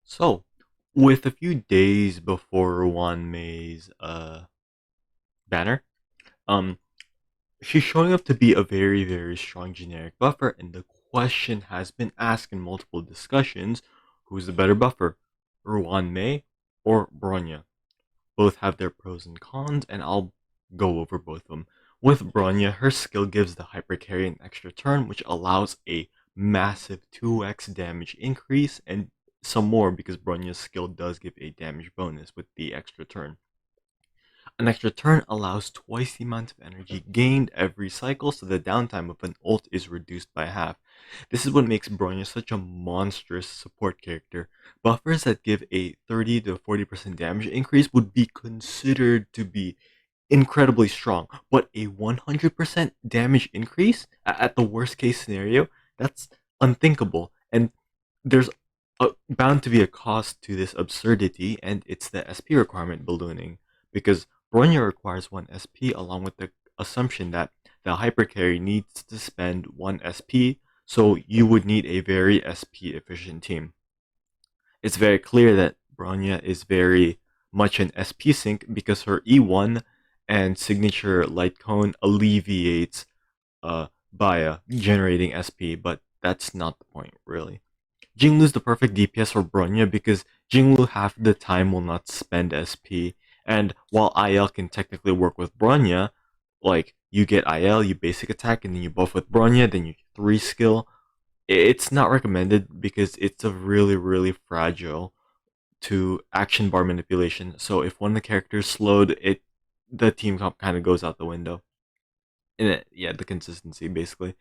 So, with a few days before Ruan Mei's banner, um, she's showing up to be a very, very strong generic buffer, and the question has been asked in multiple discussions: who's the better buffer, Ruan Mei or Bronya? Both have their pros and cons, and I'll go over both of them. With Bronya, her skill gives the hyper carry an extra turn, which allows a massive 2x damage increase and some more because Bronya's skill does give a damage bonus with the extra turn. An extra turn allows twice the amount of energy gained every cycle, so the downtime of an ult is reduced by half. This is what makes Bronya such a monstrous support character. Buffers that give a 30 to 40% damage increase would be considered to be incredibly strong, but a 100% damage increase at the worst case scenario, that's unthinkable. And there's bound to be a cost to this absurdity, and it's the SP requirement ballooning because Bronya requires 1 SP along with the assumption that the hypercarry needs to spend 1 SP, so you would need a very SP efficient team. It's very clear that Bronya is very much an SP sink because her E1 and signature light cone alleviates Baya generating SP, but that's not the point really. Jinglu's the perfect DPS for Bronya because Jinglu half the time will not spend SP, and while IL can technically work with Bronya, like you get IL, you basic attack, and then you buff with Bronya, then you 3 skill. It's not recommended because it's a really, really fragile to action bar manipulation. So if one of the characters slowed, the team comp kind of goes out the window. And yeah, the consistency basically.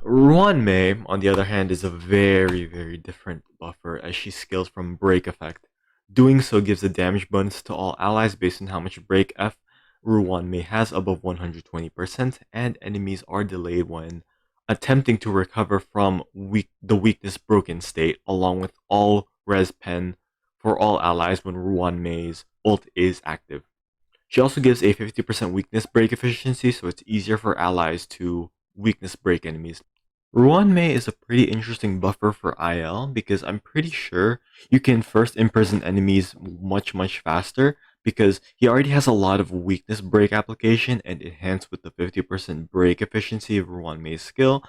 Ruan Mei, on the other hand, is a very, very different buffer as she scales from Break Effect. Doing so gives a damage bonus to all allies based on how much Break F Ruan Mei has above 120%, and enemies are delayed when attempting to recover from the weakness broken state, along with all res pen for all allies when Ruan Mei's ult is active. She also gives a 50% weakness break efficiency, so it's easier for allies to weakness break enemies. Ruan Mei is a pretty interesting buffer for IL because I'm pretty sure you can first imprison enemies much, much faster because he already has a lot of weakness break application and enhanced with the 50% break efficiency of Ruan Mei's skill.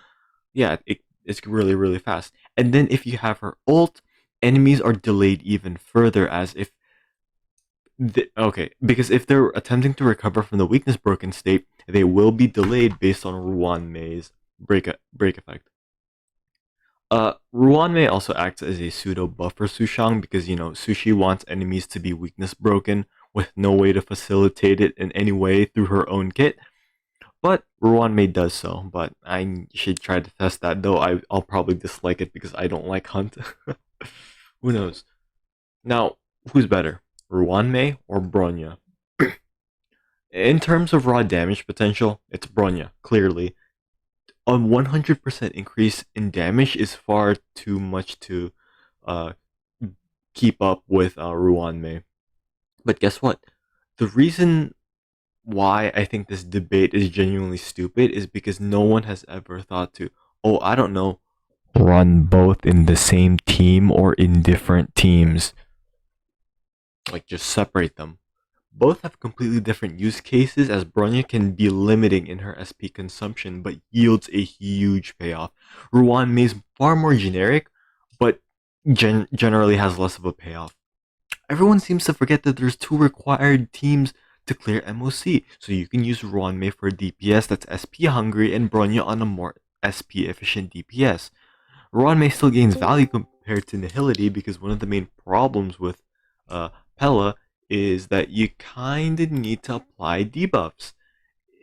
Yeah, it's really, really fast. And then if you have her ult, enemies are delayed even further as if okay, because if they're attempting to recover from the weakness broken state, they will be delayed based on Ruan Mei's break effect. Ruan Mei also acts as a pseudo buff for Sushang because Sushi wants enemies to be weakness broken with no way to facilitate it in any way through her own kit. But Ruan Mei does so. But I should try to test that though. I'll probably dislike it because I don't like Hunt. Who knows? Now, who's better, Ruan Mei or Bronya? In terms of raw damage potential, it's Bronya, clearly. A 100% increase in damage is far too much to uh, keep up with Ruan Mei. But guess what? The reason why I think this debate is genuinely stupid is because no one has ever thought to, oh, I don't know, run both in the same team or in different teams. Like, just separate them. Both have completely different use cases, as Bronya can be limiting in her SP consumption but yields a huge payoff. Ruan Mei is far more generic, but generally has less of a payoff. Everyone seems to forget that there's 2 required teams to clear MOC, so you can use Ruan Mei for a DPS that's SP hungry and Bronya on a more SP efficient DPS. Ruan Mei still gains value compared to Nihility because one of the main problems with uh, Pella is that you kind of need to apply debuffs.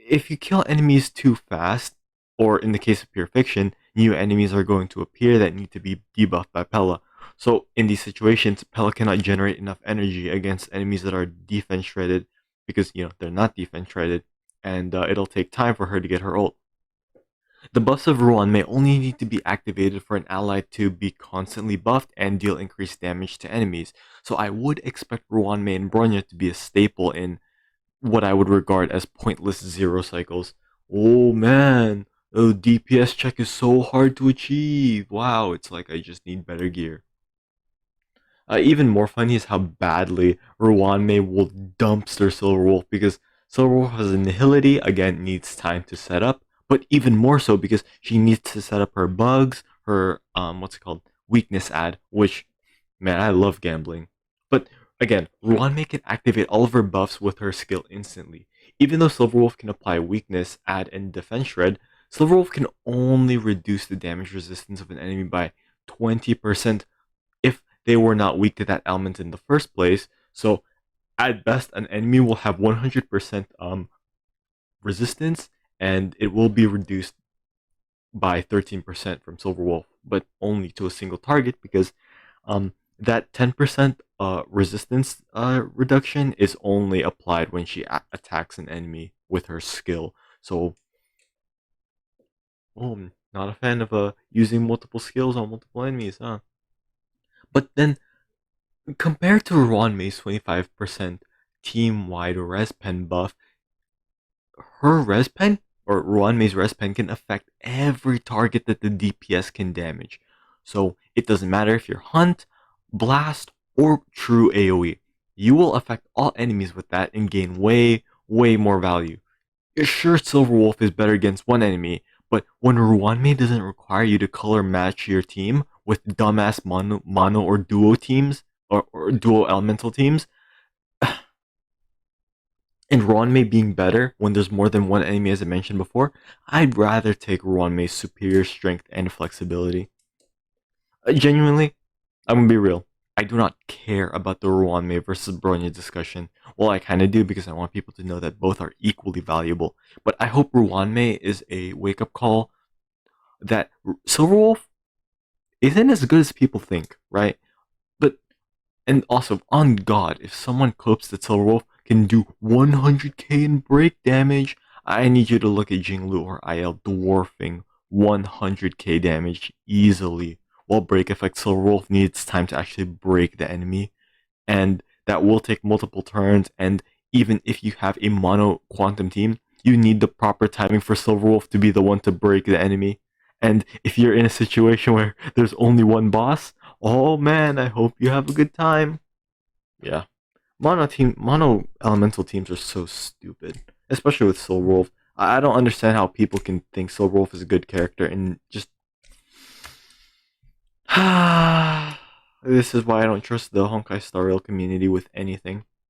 If you kill enemies too fast, or in the case of Pure Fiction, new enemies are going to appear that need to be debuffed by Pella. So in these situations, Pella cannot generate enough energy against enemies that are defense shredded because they're not defense shredded, and it'll take time for her to get her ult. The buffs of Ruan may only need to be activated for an ally to be constantly buffed and deal increased damage to enemies, so I would expect Ruan Mei and Bronya to be a staple in what I would regard as pointless zero cycles. Oh man, oh DPS check is so hard to achieve. Wow, it's like I just need better gear. Even more funny is how badly Ruan Mei will dumpster Silver Wolf because Silver Wolf has a nihility, again, needs time to set up, but even more so because she needs to set up her bugs, her, what's it called, weakness ad, which, man, I love gambling. But again, Ruan Mei can activate all of her buffs with her skill instantly. Even though Silver Wolf can apply weakness, add, and defense shred, Silver Wolf can only reduce the damage resistance of an enemy by 20% if they were not weak to that element in the first place. So at best, an enemy will have 100% resistance, and it will be reduced by 13% from Silver Wolf, but only to a single target because that 10% resistance reduction is only applied when she attacks an enemy with her skill. So, not a fan of using multiple skills on multiple enemies, huh? But then compared to Ruan Mei's 25% team wide res pen buff, her res pen or Ruan Mei's res pen can affect every target that the DPS can damage. So it doesn't matter if you're Hunt, Blast, or True AoE. You will affect all enemies with that and gain way, way more value. Sure, Silver Wolf is better against one enemy, but when Ruan Mei doesn't require you to color match your team with dumbass mono or duo teams or duo elemental teams, and Ruan Mei being better when there's more than one enemy, as I mentioned before, I'd rather take Ruan Mei's superior strength and flexibility. Genuinely, I'm gonna be real. I do not care about the Ruan Mei versus Bronya discussion. Well, I kind of do because I want people to know that both are equally valuable. But I hope Ruan Mei is a wake up call that Silver Wolf isn't as good as people think, right? But and also, on God, if someone copes that Silver Wolf can do 100k in break damage, I need you to look at Jinglu or IL dwarfing 100k damage easily. While break effect Silver Wolf needs time to actually break the enemy, and that will take multiple turns. And even if you have a mono quantum team, you need the proper timing for Silver Wolf to be the one to break the enemy. And if you're in a situation where there's only one boss, oh man, I hope you have a good time. Yeah, mono elemental teams are so stupid, especially with Silver Wolf. I don't understand how people can think Silver Wolf is a good character and just. This is why I don't trust the Honkai Star Rail community with anything.